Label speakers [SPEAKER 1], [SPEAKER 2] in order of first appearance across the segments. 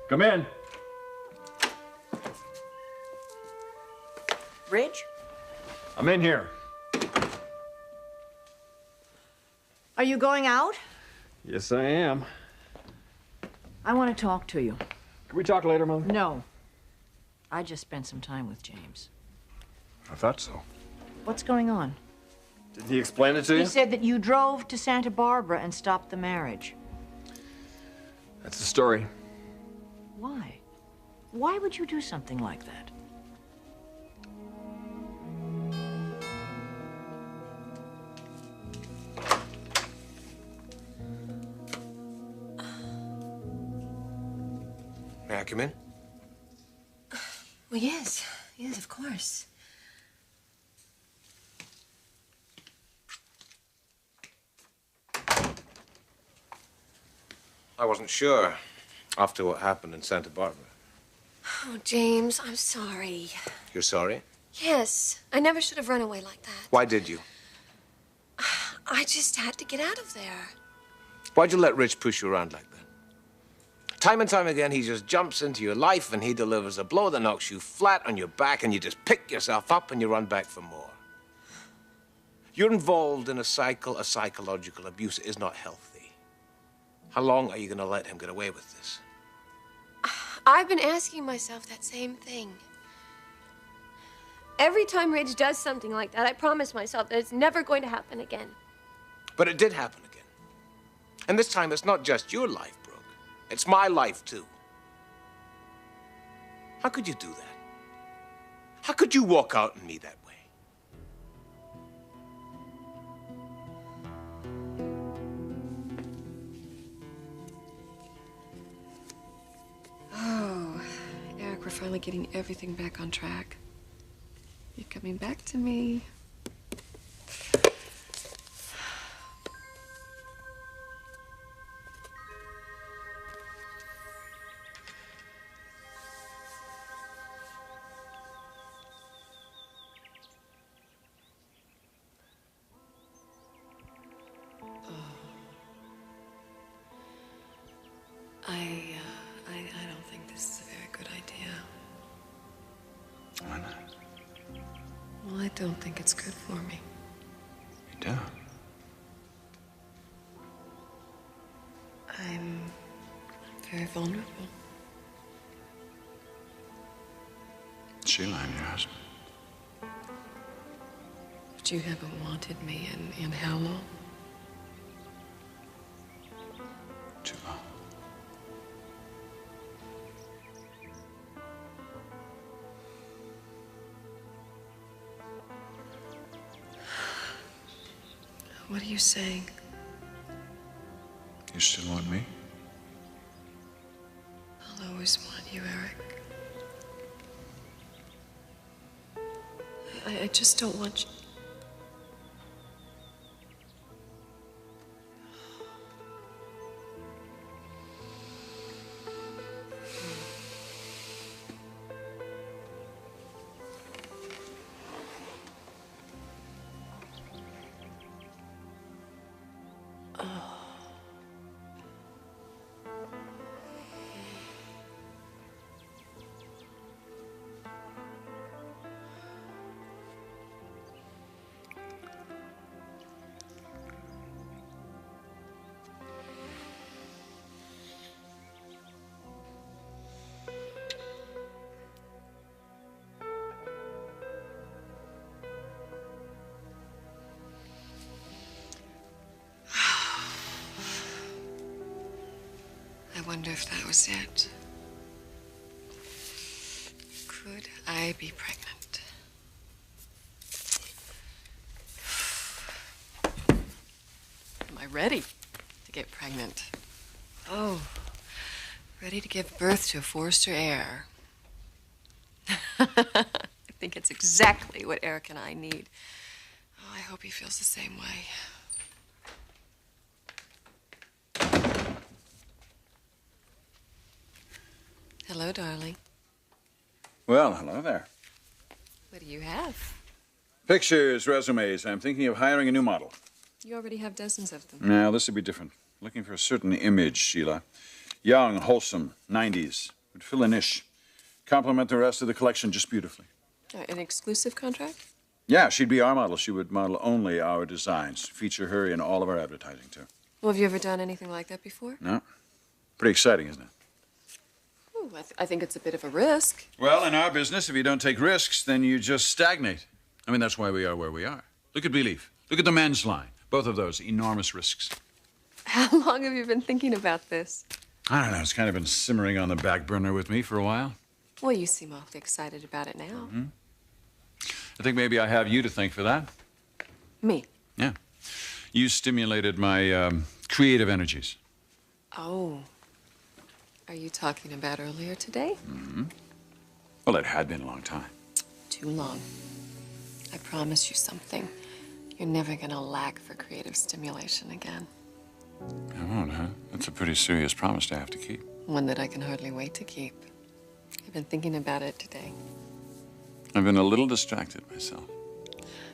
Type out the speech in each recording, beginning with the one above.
[SPEAKER 1] Come in.
[SPEAKER 2] Ridge?
[SPEAKER 1] I'm in here.
[SPEAKER 2] Are you going out?
[SPEAKER 1] Yes, I am.
[SPEAKER 2] I want to talk to you.
[SPEAKER 1] Can we talk later, Mother?
[SPEAKER 2] No. I just spent some time with James.
[SPEAKER 1] I thought so.
[SPEAKER 2] What's going on?
[SPEAKER 1] Didn't he explain it to you?
[SPEAKER 2] He said that you drove to Santa Barbara and stopped the marriage.
[SPEAKER 1] That's the story.
[SPEAKER 2] Why? Why would you do something like that?
[SPEAKER 3] May I come in?
[SPEAKER 4] Well, yes. Yes, of course.
[SPEAKER 3] I wasn't sure after what happened in Santa Barbara.
[SPEAKER 4] Oh, James, I'm sorry.
[SPEAKER 3] You're sorry?
[SPEAKER 4] Yes, I never should have run away like that.
[SPEAKER 3] Why did you?
[SPEAKER 4] I just had to get out of there.
[SPEAKER 3] Why'd you let Rich push you around like that? Time and time again, he just jumps into your life and he delivers a blow that knocks you flat on your back and you just pick yourself up and you run back for more. You're involved in a cycle of psychological abuse that is not healthy. How long are you going to let him get away with this?
[SPEAKER 4] I've been asking myself that same thing. Every time Ridge does something like that, I promise myself that it's never going to happen again.
[SPEAKER 3] But it did happen again. And this time, it's not just your life, Brooke. It's my life, too. How could you do that? How could you walk out on me that way?
[SPEAKER 5] Oh, Eric, we're finally getting everything back on track. You're coming back to me. I don't think this is a very good idea.
[SPEAKER 1] Why not?
[SPEAKER 5] Well, I don't think it's good for me.
[SPEAKER 1] You don't?
[SPEAKER 5] I'm very vulnerable.
[SPEAKER 1] Sheila, I'm your husband.
[SPEAKER 5] But you haven't wanted me in how long?
[SPEAKER 1] Too long.
[SPEAKER 5] What are you saying?
[SPEAKER 1] You still want me?
[SPEAKER 5] I'll always want you, Eric. I just don't want you. I wonder if that was it. Could I be pregnant? Am I ready to get pregnant? Oh, ready to give birth to a Forrester heir. I think it's exactly what Eric and I need. Oh, I hope he feels the same way. Hello, darling.
[SPEAKER 6] Well, hello there.
[SPEAKER 5] What do you have?
[SPEAKER 6] Pictures, resumes. I'm thinking of hiring a new model.
[SPEAKER 5] You already have dozens of them.
[SPEAKER 6] Now, this would be different. Looking for a certain image, Sheila. Young, wholesome, 90s. Would fill a niche. Complement the rest of the collection just beautifully.
[SPEAKER 5] An exclusive contract?
[SPEAKER 6] Yeah, she'd be our model. She would model only our designs. Feature her in all of our advertising, too.
[SPEAKER 5] Well, have you ever done anything like that before?
[SPEAKER 6] No? Pretty exciting, isn't it?
[SPEAKER 5] Ooh, I think it's a bit of a risk.
[SPEAKER 6] Well, in our business, if you don't take risks, then you just stagnate. I mean, that's why we are where we are. Look at Belief. Look at the men's line. Both of those, enormous risks.
[SPEAKER 5] How long have you been thinking about this?
[SPEAKER 6] I don't know. It's kind of been simmering on the back burner with me for a while.
[SPEAKER 5] Well, you seem awfully excited about it now.
[SPEAKER 6] Mm-hmm. I think maybe I have you to thank for that.
[SPEAKER 5] Me?
[SPEAKER 6] Yeah. You stimulated my creative energies.
[SPEAKER 5] Oh. Are you talking about earlier today?
[SPEAKER 6] Mm-hmm. Well, it had been a long time.
[SPEAKER 5] Too long. I promise you something. You're never gonna lack for creative stimulation again.
[SPEAKER 6] I won't, huh? That's a pretty serious promise to have to keep.
[SPEAKER 5] One that I can hardly wait to keep. I've been thinking about it today.
[SPEAKER 6] I've been a little distracted myself.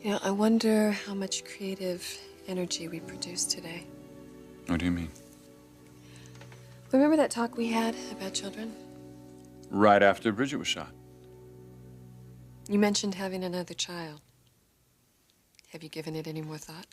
[SPEAKER 5] You know, I wonder how much creative energy we produced today.
[SPEAKER 6] What do you mean?
[SPEAKER 5] Remember that talk we had about children?
[SPEAKER 6] Right after Bridget was shot.
[SPEAKER 5] You mentioned having another child. Have you given it any more thought?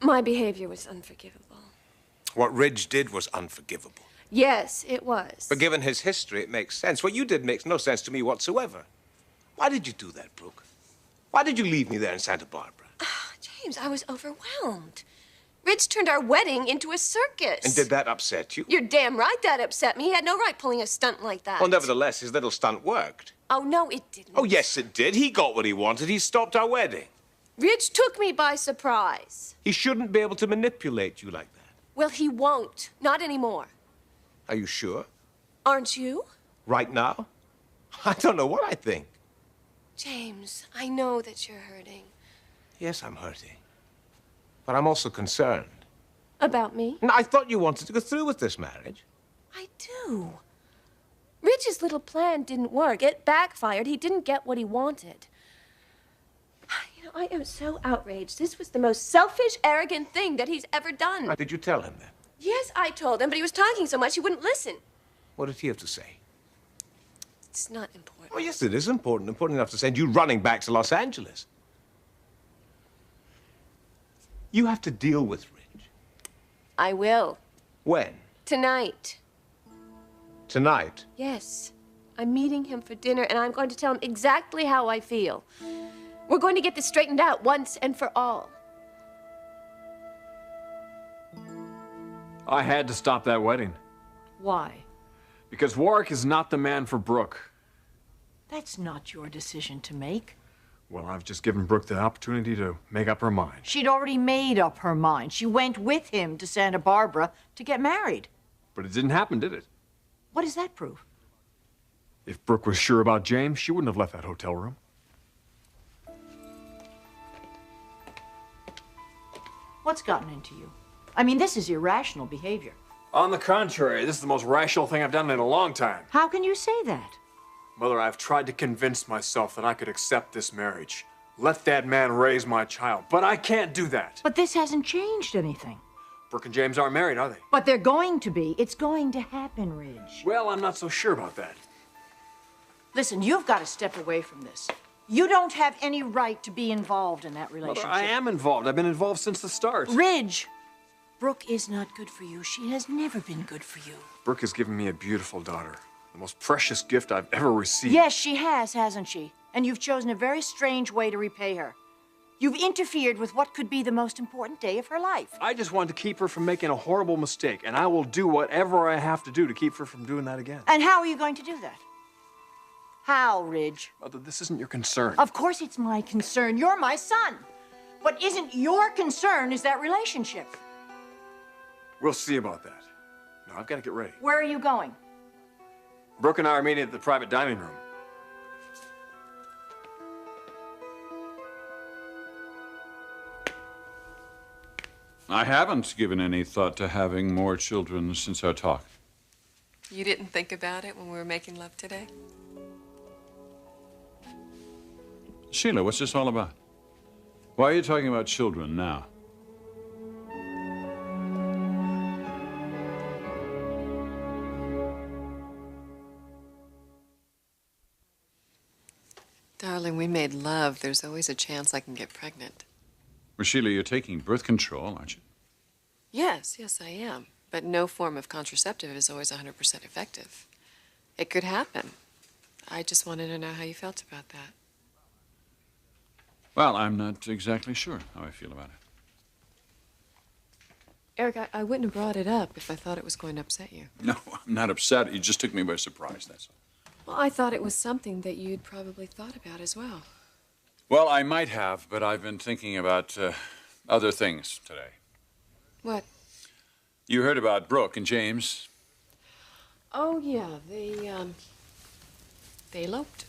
[SPEAKER 4] My behavior was unforgivable.
[SPEAKER 3] What Ridge did was unforgivable.
[SPEAKER 4] Yes, it was.
[SPEAKER 3] But given his history, it makes sense. What you did makes no sense to me whatsoever. Why did you do that, Brooke? Why did you leave me there in Santa Barbara?
[SPEAKER 4] James, I was overwhelmed. Ridge turned our wedding into a circus.
[SPEAKER 3] And did that upset you?
[SPEAKER 4] You're damn right that upset me. He had no right pulling a stunt like that.
[SPEAKER 3] Well, nevertheless, his little stunt worked.
[SPEAKER 4] Oh, no, it didn't.
[SPEAKER 3] Oh, yes, it did. He got what he wanted. He stopped our wedding.
[SPEAKER 4] Ridge took me by surprise.
[SPEAKER 3] He shouldn't be able to manipulate you like that.
[SPEAKER 4] Well, he won't. Not anymore.
[SPEAKER 3] Are you sure?
[SPEAKER 4] Aren't you?
[SPEAKER 3] Right now? I don't know what I think.
[SPEAKER 4] James, I know that you're hurting.
[SPEAKER 3] Yes, I'm hurting. But I'm also concerned.
[SPEAKER 4] About me?
[SPEAKER 3] And I thought you wanted to go through with this marriage.
[SPEAKER 4] I do. Ridge's little plan didn't work. It backfired. He didn't get what he wanted. You know, I am so outraged. This was the most selfish, arrogant thing that he's ever done.
[SPEAKER 3] Did you tell him that?
[SPEAKER 4] Yes, I told him, but he was talking so much he wouldn't listen.
[SPEAKER 3] What did he have to say?
[SPEAKER 4] It's not important.
[SPEAKER 3] Oh, yes, it is important. Important enough to send you running back to Los Angeles. You have to deal with Ridge.
[SPEAKER 4] I will.
[SPEAKER 3] When?
[SPEAKER 4] Tonight.
[SPEAKER 3] Tonight?
[SPEAKER 4] Yes. I'm meeting him for dinner, and I'm going to tell him exactly how I feel. We're going to get this straightened out once and for all.
[SPEAKER 7] I had to stop that wedding.
[SPEAKER 2] Why?
[SPEAKER 7] Because Warwick is not the man for Brooke.
[SPEAKER 2] That's not your decision to make.
[SPEAKER 7] Well, I've just given Brooke the opportunity to make up her mind.
[SPEAKER 2] She'd already made up her mind. She went with him to Santa Barbara to get married.
[SPEAKER 7] But it didn't happen, did it?
[SPEAKER 2] What does that prove?
[SPEAKER 7] If Brooke was sure about James, she wouldn't have left that hotel room.
[SPEAKER 2] What's gotten into you? I mean, this is irrational behavior.
[SPEAKER 7] On the contrary, this is the most rational thing I've done in a long time.
[SPEAKER 2] How can you say that?
[SPEAKER 7] Mother, I've tried to convince myself that I could accept this marriage. Let that man raise my child. But I can't do that.
[SPEAKER 2] But this hasn't changed anything.
[SPEAKER 7] Brooke and James aren't married, are they?
[SPEAKER 2] But they're going to be. It's going to happen, Ridge.
[SPEAKER 7] Well, I'm not so sure about that.
[SPEAKER 2] Listen, you've got to step away from this. You don't have any right to be involved in that relationship.
[SPEAKER 7] Mother, I am involved. I've been involved since the start.
[SPEAKER 2] Ridge! Brooke is not good for you. She has never been good for you.
[SPEAKER 7] Brooke has given me a beautiful daughter. The most precious gift I've ever received.
[SPEAKER 2] Yes, she has, hasn't she? And you've chosen a very strange way to repay her. You've interfered with what could be the most important day of her life.
[SPEAKER 7] I just wanted to keep her from making a horrible mistake, and I will do whatever I have to do to keep her from doing that again.
[SPEAKER 2] And how are you going to do that? How, Ridge?
[SPEAKER 7] Mother, this isn't your concern.
[SPEAKER 2] Of course it's my concern. You're my son. What isn't your concern is that relationship.
[SPEAKER 7] We'll see about that. Now, I've got to get ready.
[SPEAKER 2] Where are you going?
[SPEAKER 7] Brooke and I are meeting at the private dining room.
[SPEAKER 6] I haven't given any thought to having more children since our talk.
[SPEAKER 5] You didn't think about it when we were making love today?
[SPEAKER 6] Sheila, what's this all about? Why are you talking about children now?
[SPEAKER 5] Darling, we made love. There's always a chance I can get pregnant.
[SPEAKER 6] Well, Sheila, you're taking birth control, aren't you?
[SPEAKER 5] Yes, I am. But no form of contraceptive is always 100% effective. It could happen. I just wanted to know how you felt about that.
[SPEAKER 6] Well, I'm not exactly sure how I feel about it.
[SPEAKER 5] Eric, I wouldn't have brought it up if I thought it was going to upset you.
[SPEAKER 6] No, I'm not upset. You just took me by surprise, that's all.
[SPEAKER 5] Well, I thought it was something that you'd probably thought about as well.
[SPEAKER 6] Well, I might have, but I've been thinking about other things today.
[SPEAKER 5] What?
[SPEAKER 6] You heard about Brooke and James?
[SPEAKER 5] Oh, yeah, they eloped.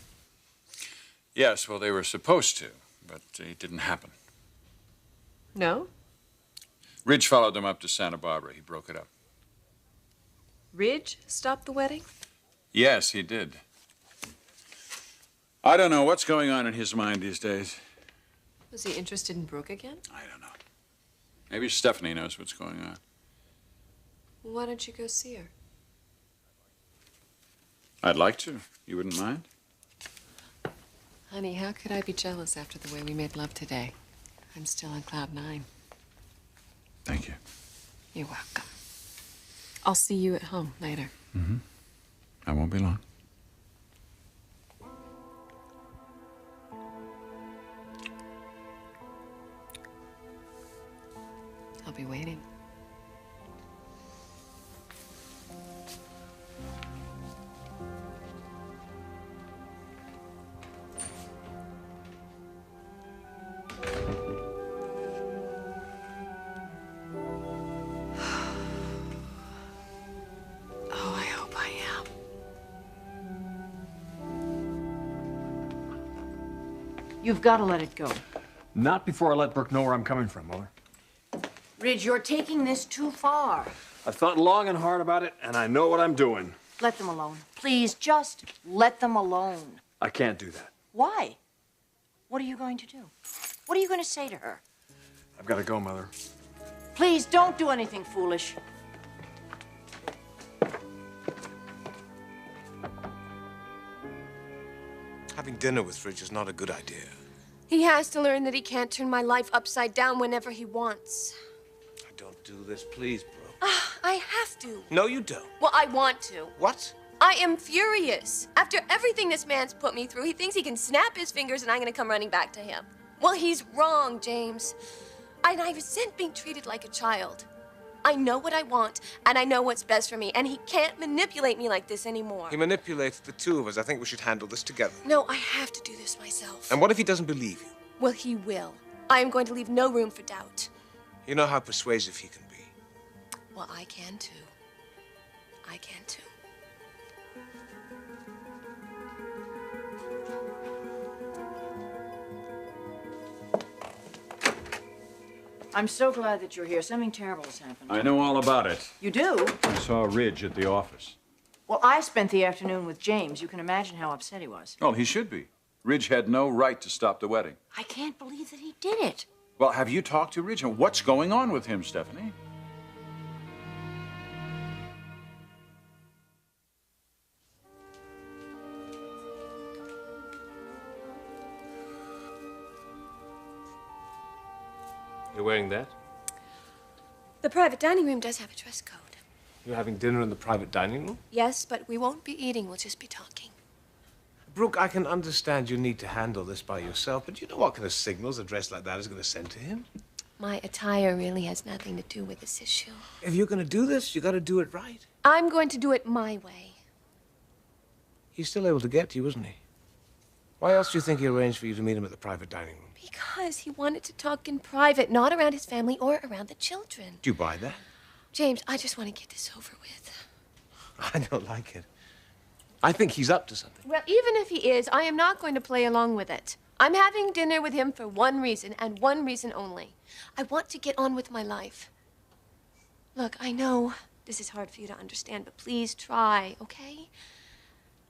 [SPEAKER 6] Yes, well, they were supposed to, but it didn't happen.
[SPEAKER 5] No?
[SPEAKER 6] Ridge followed them up to Santa Barbara. He broke it up.
[SPEAKER 5] Ridge stopped the wedding?
[SPEAKER 6] Yes, he did. I don't know what's going on in his mind these days.
[SPEAKER 5] Was he interested in Brooke again?
[SPEAKER 6] I don't know. Maybe Stephanie knows what's going on.
[SPEAKER 5] Well, why don't you go see her?
[SPEAKER 6] I'd like to. You wouldn't mind?
[SPEAKER 5] Honey, how could I be jealous after the way we made love today? I'm still on cloud 9.
[SPEAKER 6] Thank you.
[SPEAKER 5] You're welcome. I'll see you at home later.
[SPEAKER 6] Mm-hmm. I won't be long.
[SPEAKER 5] I'll be waiting. Oh, I hope I am.
[SPEAKER 2] You've got to let it go.
[SPEAKER 7] Not before I let Brooke know where I'm coming from, Mother.
[SPEAKER 2] Ridge, you're taking this too far.
[SPEAKER 7] I've thought long and hard about it, and I know what I'm doing.
[SPEAKER 2] Let them alone. Please, just let them alone.
[SPEAKER 7] I can't do that.
[SPEAKER 2] Why? What are you going to do? What are you going to say to her?
[SPEAKER 7] I've got to go, Mother.
[SPEAKER 2] Please, don't do anything foolish.
[SPEAKER 3] Having dinner with Ridge is not a good idea.
[SPEAKER 4] He has to learn that he can't turn my life upside down whenever he wants.
[SPEAKER 3] Don't do this, please, bro.
[SPEAKER 4] I have to.
[SPEAKER 3] No, you don't.
[SPEAKER 4] Well, I want to.
[SPEAKER 3] What?
[SPEAKER 4] I am furious. After everything this man's put me through, he thinks he can snap his fingers and I'm gonna come running back to him. Well, he's wrong, James. And I resent being treated like a child. I know what I want, and I know what's best for me, and he can't manipulate me like this anymore.
[SPEAKER 3] He manipulated the two of us. I think we should handle this together.
[SPEAKER 4] No, I have to do this myself.
[SPEAKER 3] And what if he doesn't believe you?
[SPEAKER 4] Well, he will. I am going to leave no room for doubt.
[SPEAKER 3] You know how persuasive he can be.
[SPEAKER 4] Well, I can too. I can too.
[SPEAKER 2] I'm so glad that you're here. Something terrible has happened.
[SPEAKER 6] I know all about it.
[SPEAKER 2] You do?
[SPEAKER 6] I saw Ridge at the office.
[SPEAKER 2] Well, I spent the afternoon with James. You can imagine how upset he was.
[SPEAKER 6] Well, he should be. Ridge had no right to stop the wedding.
[SPEAKER 2] I can't believe that he did it.
[SPEAKER 6] Well, have you talked to Ridge? And what's going on with him, Stephanie?
[SPEAKER 7] You're wearing that?
[SPEAKER 4] The private dining room does have a dress code.
[SPEAKER 7] You're having dinner in the private dining room?
[SPEAKER 4] Yes, but we won't be eating. We'll just be talking.
[SPEAKER 3] Brooke, I can understand you need to handle this by yourself, but you know what kind of signals a dress like that is going to send to him?
[SPEAKER 4] My attire really has nothing to do with this issue.
[SPEAKER 3] If you're going to do this, you got to do it right.
[SPEAKER 4] I'm going to do it my way.
[SPEAKER 3] He's still able to get to you, isn't he? Why else do you think he arranged for you to meet him at the private dining room?
[SPEAKER 4] Because he wanted to talk in private, not around his family or around the children.
[SPEAKER 3] Do you buy that?
[SPEAKER 4] James, I just want to get this over with.
[SPEAKER 3] I don't like it. I think he's up to something.
[SPEAKER 4] Well, even if he is, I am not going to play along with it. I'm having dinner with him for one reason, and one reason only. I want to get on with my life. Look, I know this is hard for you to understand, but please try, okay?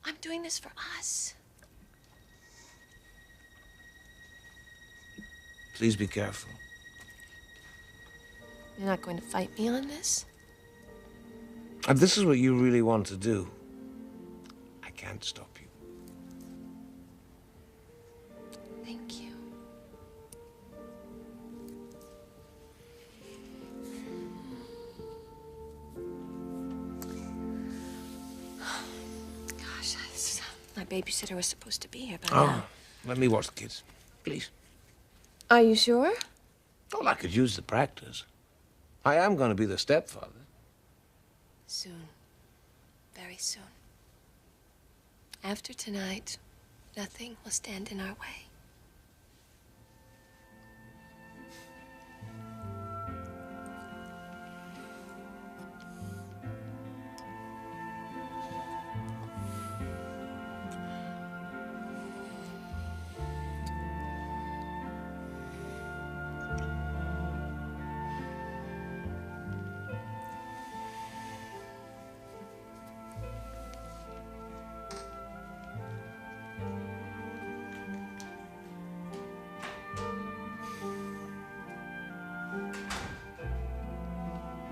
[SPEAKER 4] I'm doing this for us.
[SPEAKER 3] Please be careful.
[SPEAKER 4] You're not going to fight me on this?
[SPEAKER 3] If this is what you really want to do, I can't stop you.
[SPEAKER 4] Thank you. Gosh, my babysitter was supposed to be here by now.
[SPEAKER 3] Let me watch the kids, please.
[SPEAKER 4] Are you sure?
[SPEAKER 3] Oh, I could use the practice. I am going to be the stepfather.
[SPEAKER 4] Soon. Very soon. After tonight, nothing will stand in our way.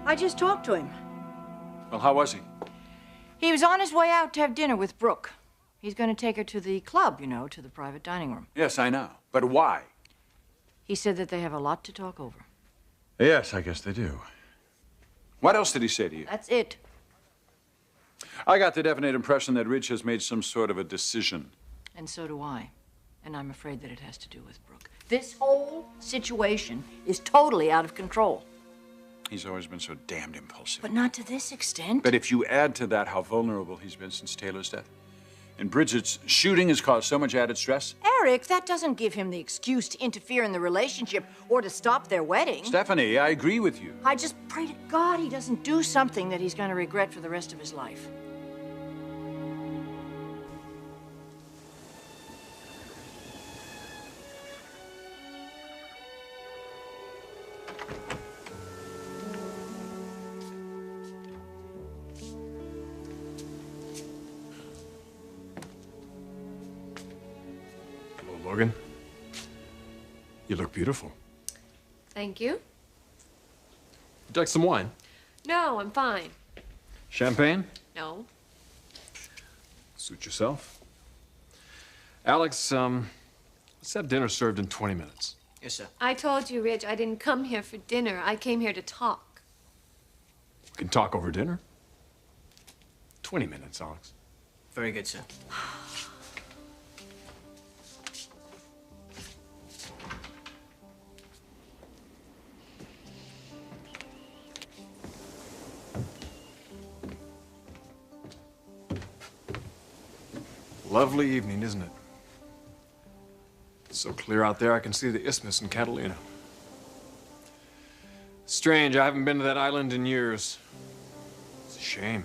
[SPEAKER 2] I just talked to him.
[SPEAKER 6] Well, how was he?
[SPEAKER 2] He was on his way out to have dinner with Brooke. He's going to take her to the club, you know, to the private dining room.
[SPEAKER 6] Yes, I know. But why?
[SPEAKER 2] He said that they have a lot to talk over.
[SPEAKER 6] Yes, I guess they do. What else did he say to you?
[SPEAKER 2] That's it.
[SPEAKER 6] I got the definite impression that Rich has made some sort of a decision.
[SPEAKER 2] And so do I. And I'm afraid that it has to do with Brooke. This whole situation is totally out of control.
[SPEAKER 6] He's always been so damned impulsive.
[SPEAKER 2] But not to this extent.
[SPEAKER 6] But if you add to that how vulnerable he's been since Taylor's death, and Bridget's shooting has caused so much added stress.
[SPEAKER 2] Eric, that doesn't give him the excuse to interfere in the relationship or to stop their wedding.
[SPEAKER 6] Stephanie, I agree with you.
[SPEAKER 2] I just pray to God he doesn't do something that he's going to regret for the rest of his life.
[SPEAKER 7] Logan, you look beautiful.
[SPEAKER 4] Thank you.
[SPEAKER 7] Would you like some wine?
[SPEAKER 4] No, I'm fine.
[SPEAKER 7] Champagne?
[SPEAKER 4] No.
[SPEAKER 7] Suit yourself. Alex, let's have dinner served in 20 minutes.
[SPEAKER 3] Yes, sir.
[SPEAKER 4] I told you, Rich, I didn't come here for dinner. I came here to talk.
[SPEAKER 7] We can talk over dinner. 20 minutes, Alex.
[SPEAKER 3] Very good, sir.
[SPEAKER 7] Lovely evening, isn't it? It's so clear out there I can see the isthmus in Catalina. Strange, I haven't been to that island in years. It's a shame.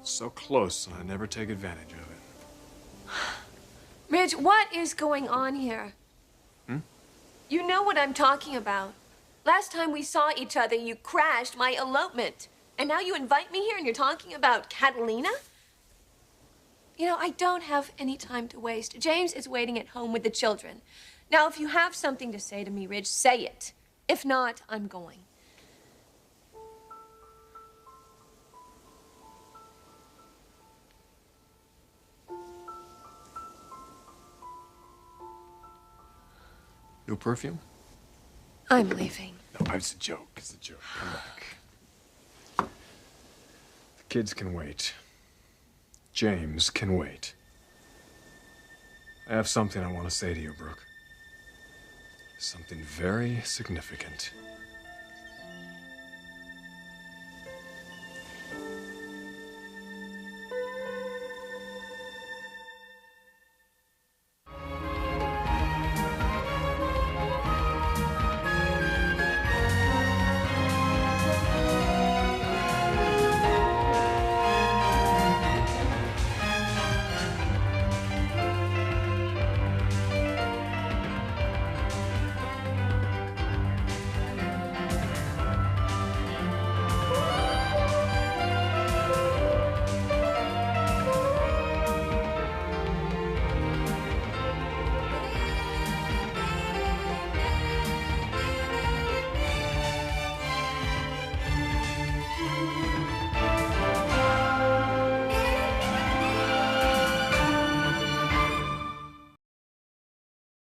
[SPEAKER 7] It's so close and I never take advantage of it.
[SPEAKER 4] Rich, what is going on here? You know what I'm talking about. Last time we saw each other, you crashed my elopement. And now you invite me here and you're talking about Catalina? You know, I don't have any time to waste. James is waiting at home with the children. Now, if you have something to say to me, Ridge, say it. If not, I'm going.
[SPEAKER 7] New perfume?
[SPEAKER 4] I'm leaving.
[SPEAKER 7] No, it's a joke. It's a joke. Come back. The kids can wait. James can wait. I have something I want to say to you, Brooke. Something very significant.